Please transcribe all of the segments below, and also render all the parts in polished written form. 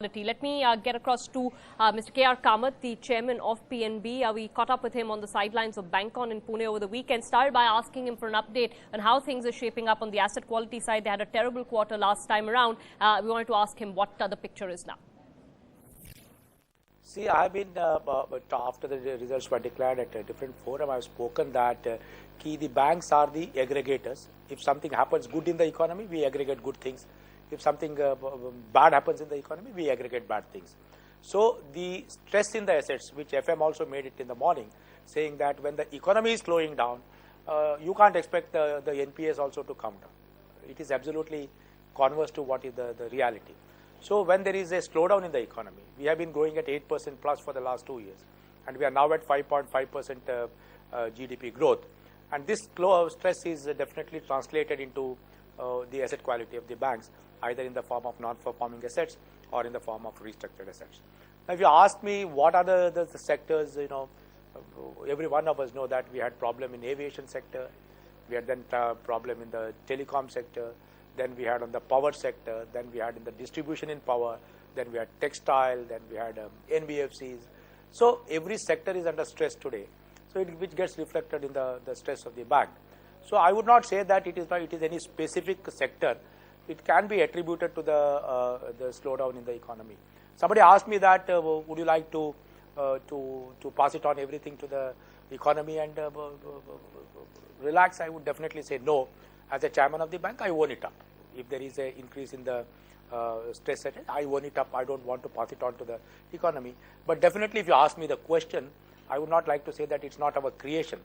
Let me get across to Mr. K.R. Kamath, the chairman of PNB. We caught up with him on the sidelines of BankCon in Pune over the weekend. Started by asking him for an update on how things are shaping up on the asset quality side. They had a terrible quarter last time around. We wanted to ask him what the picture is now. See, I have been, after the results were declared at a different forum, I have spoken that the banks are the aggregators. If something happens good in the economy, we aggregate good things. If something bad happens in the economy, we aggregate bad things. So the stress in the assets, which FM also made it in the morning, saying that when the economy is slowing down, you can't expect the NPAs also to come down. It is absolutely converse to what is the reality. So when there is a slowdown in the economy, we have been growing at 8% plus for the last 2 years, and we are now at 5.5% GDP growth. And this stress is definitely translated into the asset quality of the banks, either in the form of non-performing assets or in the form of restructured assets. Now, if you ask me what are the sectors, every one of us know that we had problem in aviation sector, we had then problem in the telecom sector, then we had on the power sector, then we had in the distribution in power, then we had textile, then we had NBFCs. So every sector is under stress today, so which gets reflected in the stress of the bank. So I would not say that it is any specific sector. It can be attributed to the slowdown in the economy. Somebody asked me that would you like to pass it on everything to the economy and relax? I would definitely say no. As a chairman of the bank, I own it up. If there is an increase in the stress rate, I own it up. I don't want to pass it on to the economy. But definitely, if you ask me the question, I would not like to say that it's not our creation.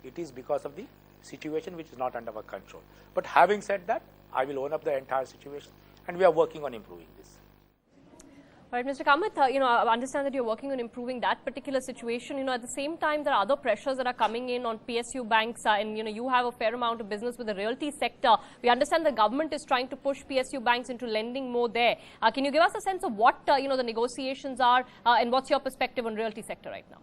It is because of the situation which is not under our control. But having said that, I will own up the entire situation, and we are working on improving this. All right, Mr. Kamath, I understand that you're working on improving that particular situation. At the same time, there are other pressures that are coming in on PSU banks, and you have a fair amount of business with the realty sector. We understand the government is trying to push PSU banks into lending more there. Can you give us a sense of what the negotiations are, and what's your perspective on realty sector right now?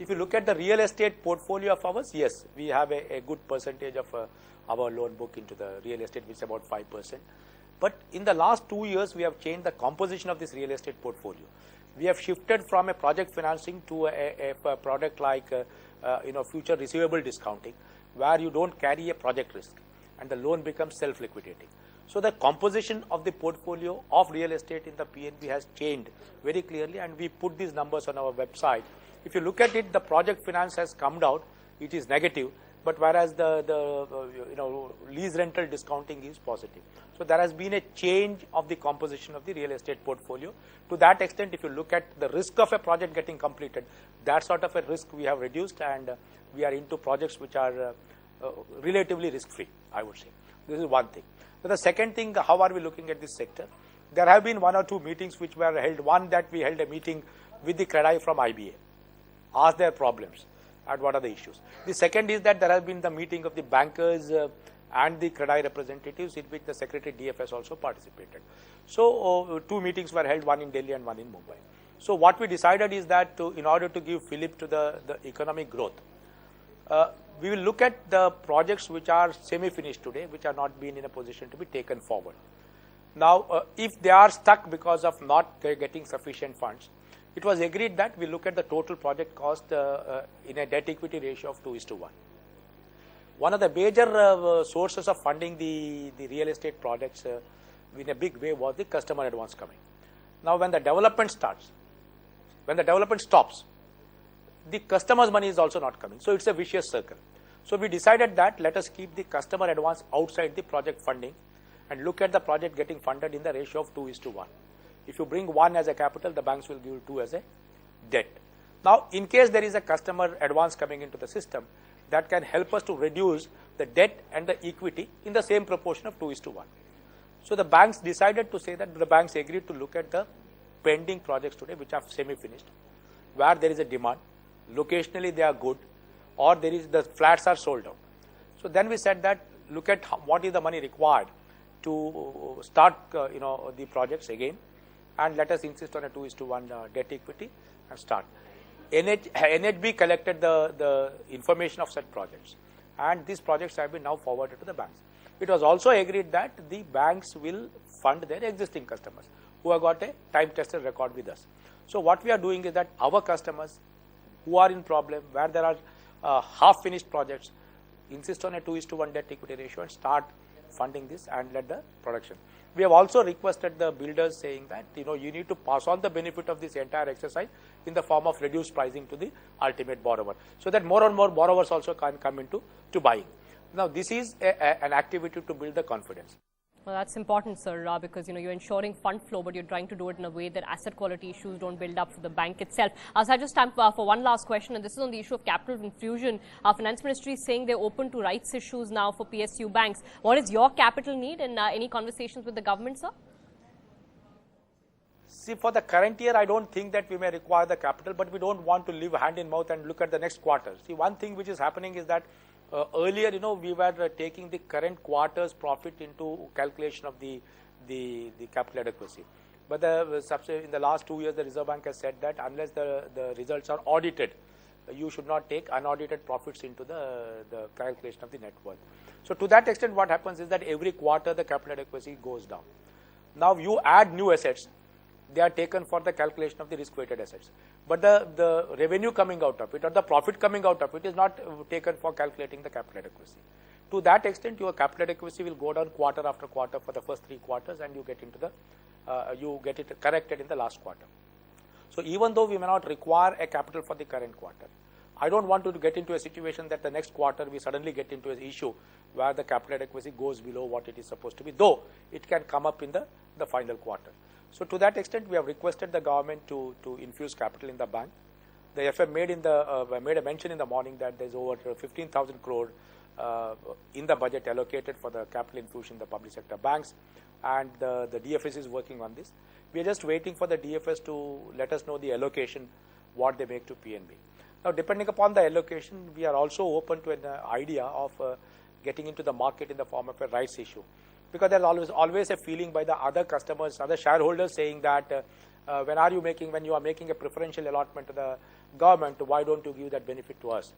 If you look at the real estate portfolio of ours, yes, we have a good percentage of our loan book into the real estate, which is about 5%. But in the last 2 years, we have changed the composition of this real estate portfolio. We have shifted from a project financing to a product like future receivable discounting, where you don't carry a project risk and the loan becomes self-liquidating. So the composition of the portfolio of real estate in the PNB has changed very clearly, and we put these numbers on our website. If you look at it, the project finance has come down, it is negative, but whereas the lease rental discounting is positive. So there has been a change of the composition of the real estate portfolio. To that extent, if you look at the risk of a project getting completed, that sort of a risk we have reduced, and we are into projects which are relatively risk-free, I would say. This is one thing. So the second thing, how are we looking at this sector? There have been 1 or 2 meetings which were held. One, that we held a meeting with the CREDAI from IBA, asked their problems and what are the issues. The second is that there has been the meeting of the bankers and the CREDAI representatives, in which the Secretary DFS also participated. So 2 meetings were held, one in Delhi and one in Mumbai. So what we decided is that in order to give fillip to the economic growth, we will look at the projects which are semi-finished today, which are not being in a position to be taken forward. Now, if they are stuck because of not getting sufficient funds, it was agreed that we look at the total project cost in a debt-equity ratio of 2:1. One of the major sources of funding the real estate projects in a big way was the customer advance coming. Now, when the development stops, the customer's money is also not coming. So it's a vicious circle. So we decided that let us keep the customer advance outside the project funding and look at the project getting funded in the ratio of 2:1. If you bring 1 as a capital, the banks will give you 2 as a debt. Now, in case there is a customer advance coming into the system, that can help us to reduce the debt and the equity in the same proportion of 2:1. So the banks decided to say that the banks agreed to look at the pending projects today, which are semi-finished, where there is a demand, locationally they are good, or the flats are sold out. So then we said that look at what is the money required to start the projects again, and let us insist on a 2:1 debt equity and start. NHB collected the information of such projects, and these projects have been now forwarded to the banks. It was also agreed that the banks will fund their existing customers who have got a time-tested record with us. So what we are doing is that our customers who are in problem, where there are half-finished projects, insist on a 2:1 debt-equity ratio and start funding this and let the production. We have also requested the builders saying that, you need to pass on the benefit of this entire exercise in the form of reduced pricing to the ultimate borrower, so that more and more borrowers also can come into buying. Now, this is an activity to build the confidence. Well, that's important, sir, because you're ensuring fund flow, but you're trying to do it in a way that asset quality issues don't build up for the bank itself. So I just time for one last question, and this is on the issue of capital infusion. Our Finance Ministry is saying they're open to rights issues now for PSU banks. What is your capital need, and any conversations with the government, sir? See, for the current year, I don't think that we may require the capital, but we don't want to live hand in mouth and look at the next quarter. See, one thing which is happening is that earlier, we were taking the current quarter's profit into calculation of the capital adequacy. But in the last 2 years, the Reserve Bank has said that unless the results are audited, you should not take unaudited profits into the calculation of the net worth. So to that extent, what happens is that every quarter the capital adequacy goes down. Now you add new assets, they are taken for the calculation of the risk-weighted assets. But the revenue coming out of it or the profit coming out of it is not taken for calculating the capital adequacy. To that extent, your capital adequacy will go down quarter after quarter for the first 3 quarters, and you get it corrected in the last quarter. So even though we may not require a capital for the current quarter, I don't want to get into a situation that the next quarter we suddenly get into an issue where the capital adequacy goes below what it is supposed to be, though it can come up in the final quarter. So to that extent, we have requested the government to infuse capital in the bank. The FM made a mention in the morning that there's over 15,000 crore in the budget allocated for the capital infusion in the public sector banks, and the DFS is working on this. We are just waiting for the DFS to let us know the allocation, what they make to PNB. Now, depending upon the allocation, we are also open to an idea of getting into the market in the form of a rights issue. Because there's always a feeling by the other customers, other shareholders saying that when you are making a preferential allotment to the government, why don't you give that benefit to us?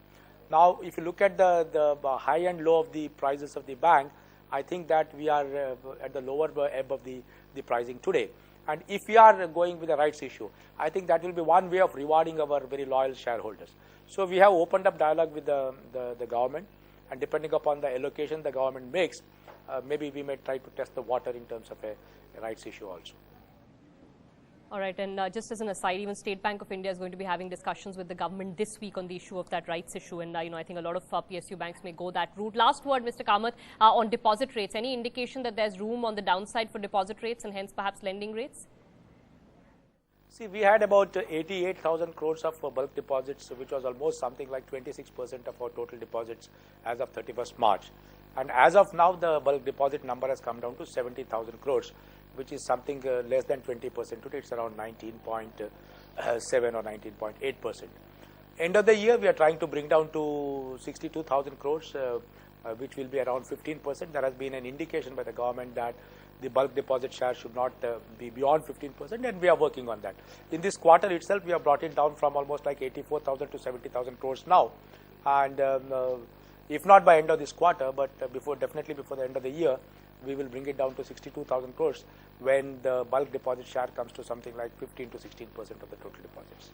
Now, if you look at the high and low of the prices of the bank, I think that we are at the lower ebb of the pricing today. And if we are going with a rights issue, I think that will be one way of rewarding our very loyal shareholders. So we have opened up dialogue with the government, and depending upon the allocation the government makes, maybe we may try to test the water in terms of a rights issue also. All right, and just as an aside, even State Bank of India is going to be having discussions with the government this week on the issue of that rights issue, and I think a lot of PSU banks may go that route. Last word, Mr. Kamath, on deposit rates. Any indication that there's room on the downside for deposit rates and hence perhaps lending rates? See, we had about 88,000 crores of bulk deposits, which was almost something like 26% of our total deposits as of 31st March. And as of now, the bulk deposit number has come down to 70,000 crores, which is something less than 20% today. It's around 19.7 or 19.8%. End of the year, we are trying to bring down to 62,000 crores, which will be around 15%. There has been an indication by the government that the bulk deposit share should not be beyond 15%, and we are working on that. In this quarter itself, we have brought it down from almost like 84,000 to 70,000 crores now. And if not by end of this quarter, but definitely before the end of the year, we will bring it down to 62,000 crores when the bulk deposit share comes to something like 15 to 16% of the total deposits.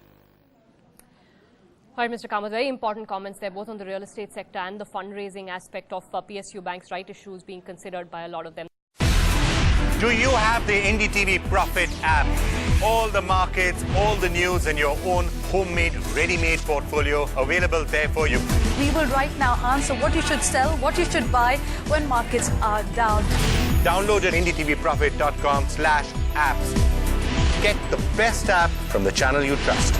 All right, Mr. Kamath, very important comments there, both on the real estate sector and the fundraising aspect of PSU banks' right issues being considered by a lot of them. Do you have the NDTV Profit app? All the markets, all the news, and your own homemade, ready-made portfolio available there for you. We will right now answer what you should sell, what you should buy when markets are down. Download at ndtvprofit.com/apps. Get the best app from the channel you trust.